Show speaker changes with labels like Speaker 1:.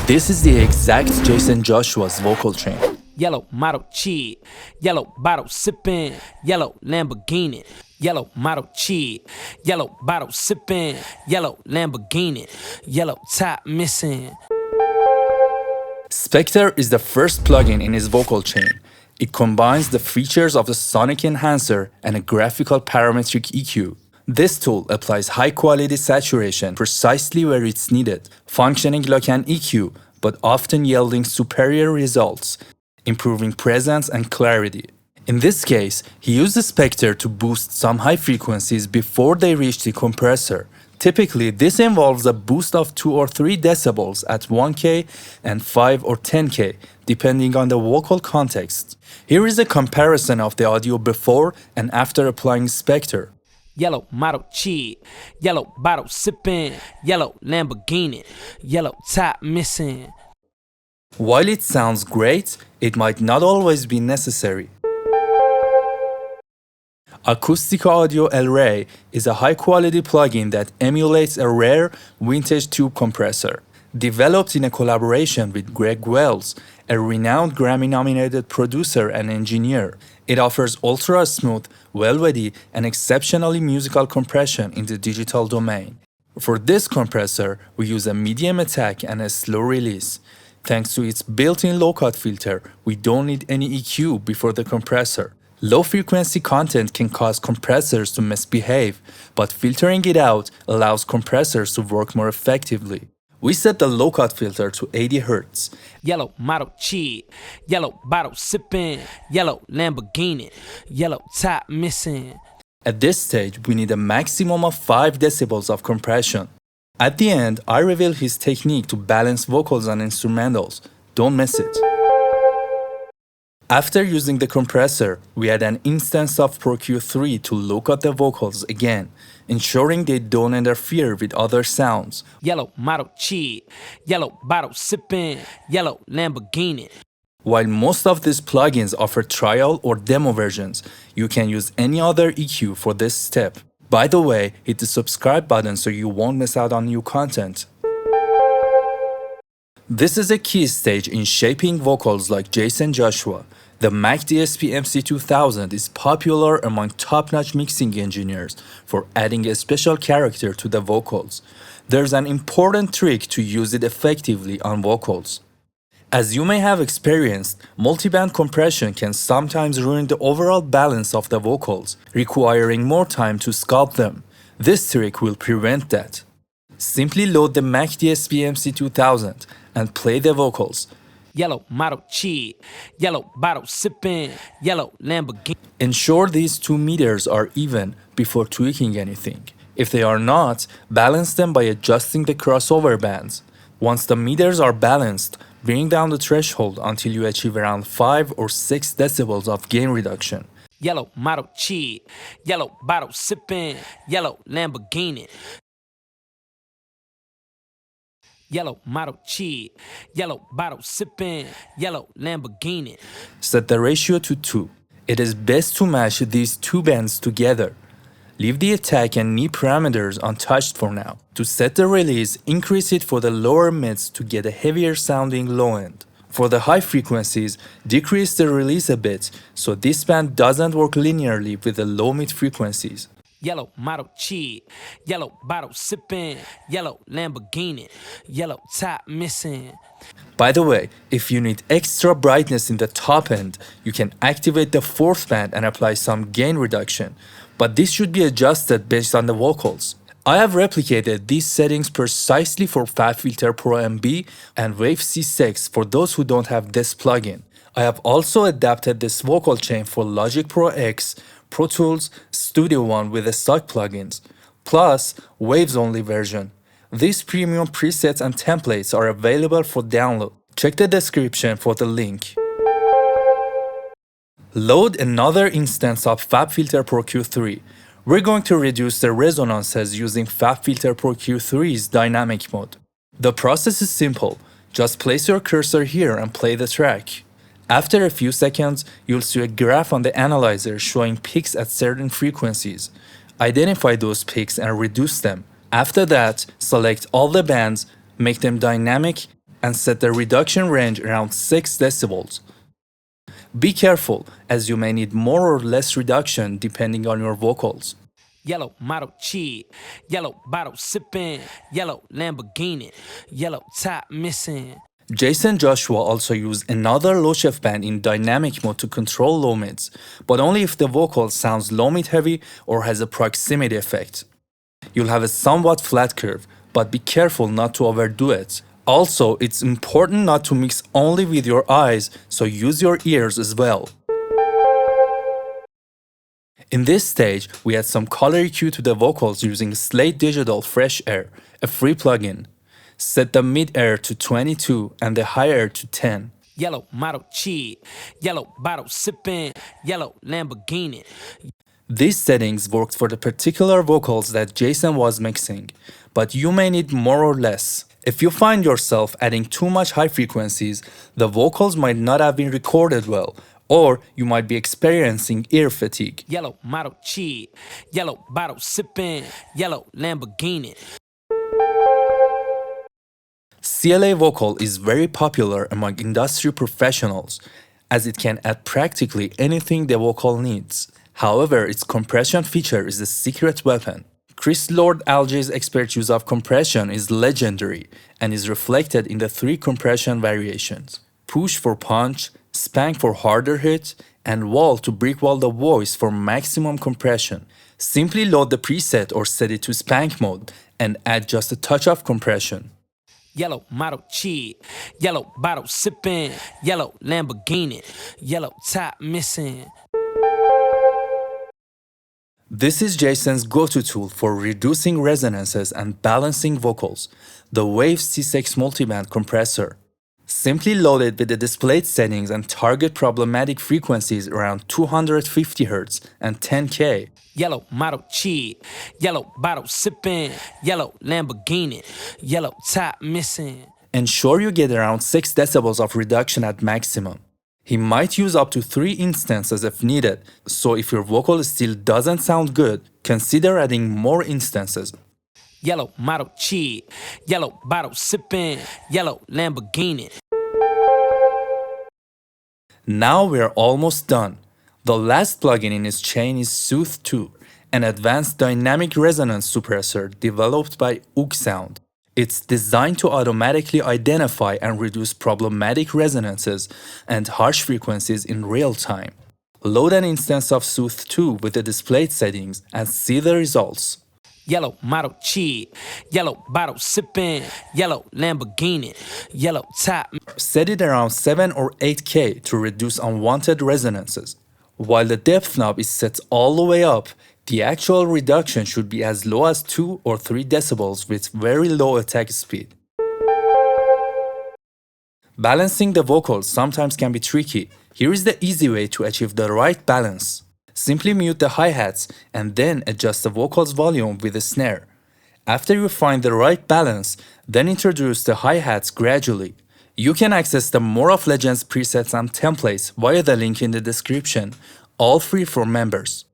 Speaker 1: This is the exact Jaycen Joshua's vocal chain.
Speaker 2: Yellow model cheat, yellow bottle sipping, yellow Lamborghini, yellow model cheat, yellow bottle sipping, yellow Lamborghini, yellow top missing.
Speaker 1: Spectre is the first plugin in his vocal chain. It combines the features of a sonic enhancer and a graphical parametric EQ. This tool applies high-quality saturation precisely where it's needed, functioning like an EQ, but often yielding superior results, improving presence and clarity. In this case, he used the Spectre to boost some high frequencies before they reach the compressor. Typically, this involves a boost of 2 or 3 decibels at 1K and 5 or 10K, depending on the vocal context. Here is a comparison of the audio before and after applying Spectre.
Speaker 2: Yellow model cheat, yellow bottle sipping, yellow Lamborghini, yellow top missing.
Speaker 1: While it sounds great, it might not always be necessary. Acústico Audio El Rey is a high-quality plugin that emulates a rare vintage tube compressor. Developed in a collaboration with Greg Wells, a renowned Grammy-nominated producer and engineer, it offers ultra-smooth, velvety, and exceptionally musical compression in the digital domain. For this compressor, we use a medium attack and a slow release. Thanks to its built-in low-cut filter, we don't need any EQ before the compressor. Low-frequency content can cause compressors to misbehave, but filtering it out allows compressors to work more effectively. We set the low-cut filter to 80 Hz.
Speaker 2: Yellow model cheat, yellow bottle sipping, yellow Lamborghini, yellow top missing.
Speaker 1: At this stage, we need a maximum of 5 decibels of compression. At the end, I reveal his technique to balance vocals and instrumentals. Don't miss it. After using the compressor, we add an instance of Pro Q3 to look at the vocals again, ensuring they don't interfere with other sounds.
Speaker 2: Yellow model cheat, yellow bottle sipping, yellow Lamborghini.
Speaker 1: While most of these plugins offer trial or demo versions, you can use any other EQ for this step. By the way, hit the subscribe button so you won't miss out on new content. This is a key stage in shaping vocals like Jaycen Joshua. The Mac DSP MC2000 is popular among top-notch mixing engineers for adding a special character to the vocals. There's an important trick to use it effectively on vocals. As you may have experienced, multiband compression can sometimes ruin the overall balance of the vocals, requiring more time to sculpt them. This trick will prevent that. Simply load the Mac DSP MC2000 and play the vocals.
Speaker 2: Yellow model cheat, yellow bottle sipping, yellow Lamborghini.
Speaker 1: Ensure these 2 meters are even before tweaking anything. If they are not, balance them by adjusting the crossover bands. Once the meters are balanced, bring down the threshold until you achieve around 5 or 6 decibels of gain reduction.
Speaker 2: Yellow model cheat, yellow bottle sipping, yellow Lamborghini. Yellow model cheat, yellow bottle sipping, yellow Lamborghini.
Speaker 1: Set the ratio to 2. It is best to match these 2 bands together. Leave the attack and knee parameters untouched for now. To set the release, increase it for the lower mids to get a heavier sounding low end. For the high frequencies, decrease the release a bit so this band doesn't work linearly with the low mid frequencies.
Speaker 2: Yellow model cheat, yellow bottle sipping, yellow Lamborghini, yellow top missing.
Speaker 1: By the way, if you need extra brightness in the top end, you can activate the 4th band and apply some gain reduction, but this should be adjusted based on the vocals. I have replicated these settings precisely for FabFilter Pro MB and Wave C6 for those who don't have this plugin. I have also adapted this vocal chain for Logic Pro X, Pro Tools, Studio One with the stock plugins, plus Waves only version. These premium presets and templates are available for download. Check the description for the link. Load another instance of FabFilter Pro Q3. We're going to reduce the resonances using FabFilter Pro Q3's dynamic mode. The process is simple. Just place your cursor here and play the track. After a few seconds, you'll see a graph on the analyzer showing peaks at certain frequencies. Identify those peaks and reduce them. After that, select all the bands, make them dynamic, and set the reduction range around 6 decibels. Be careful, as you may need more or less reduction depending on your vocals.
Speaker 2: Yellow model cheat, yellow bottle sipping, yellow Lamborghini, yellow top missing.
Speaker 1: Jaycen Joshua also used another low shift band in dynamic mode to control low mids, but only if the vocal sounds low mid heavy or has a proximity effect. You'll have a somewhat flat curve, but be careful not to overdo it. Also, it's important not to mix only with your eyes, so use your ears as well. In this stage, we add some color EQ to the vocals using Slate Digital Fresh Air, a free plugin. Set the mid-air to 22 and the high air to 10.
Speaker 2: Yellow model cheat, yellow bottle sipping, yellow Lamborghini.
Speaker 1: These settings worked for the particular vocals that Jaycen was mixing, but you may need more or less. If you find yourself adding too much high frequencies, the vocals might not have been recorded well, or you might be experiencing ear fatigue.
Speaker 2: Yellow model cheat, yellow bottle sipping, yellow Lamborghini.
Speaker 1: CLA Vocal is very popular among industry professionals, as it can add practically anything the vocal needs. However, its compression feature is a secret weapon. Chris Lord Alge's expert use of compression is legendary and is reflected in the 3 compression variations: push for punch, spank for harder hit, and wall to brick wall the voice for maximum compression. Simply load the preset or set it to spank mode and add just a touch of compression.
Speaker 2: Yellow model cheat, yellow bottle sipping, yellow Lamborghini, yellow top missing.
Speaker 1: This is Jaycen's go-to tool for reducing resonances and balancing vocals, the Wave C6 Multiband Compressor. Simply load it with the displayed settings and target problematic frequencies around 250 Hz and 10K.
Speaker 2: Yellow model cheat, yellow bottle sipping, yellow Lamborghini, yellow top missing.
Speaker 1: Ensure you get around 6 decibels of reduction at maximum. He might use up to 3 instances if needed, so if your vocal still doesn't sound good, consider adding more instances.
Speaker 2: Yellow model cheat, yellow bottle sipping, yellow Lamborghini.
Speaker 1: Now we're almost done. The last plugin in his chain is Soothe 2, an advanced dynamic resonance suppressor developed by YECKXO. It's designed to automatically identify and reduce problematic resonances and harsh frequencies in real time. Load an instance of Soothe 2 with the displayed settings and see the results.
Speaker 2: Yellow model cheat, yellow bottle sipping, yellow Lamborghini, yellow top.
Speaker 1: Set it around 7 or 8K to reduce unwanted resonances. While the depth knob is set all the way up, the actual reduction should be as low as 2 or 3 decibels with very low attack speed. Balancing the vocals sometimes can be tricky. Here is the easy way to achieve the right balance. Simply mute the hi-hats and then adjust the vocals volume with a snare. After you find the right balance, then introduce the hi-hats gradually. You can access the More of Legends presets and templates via the link in the description, all free for members.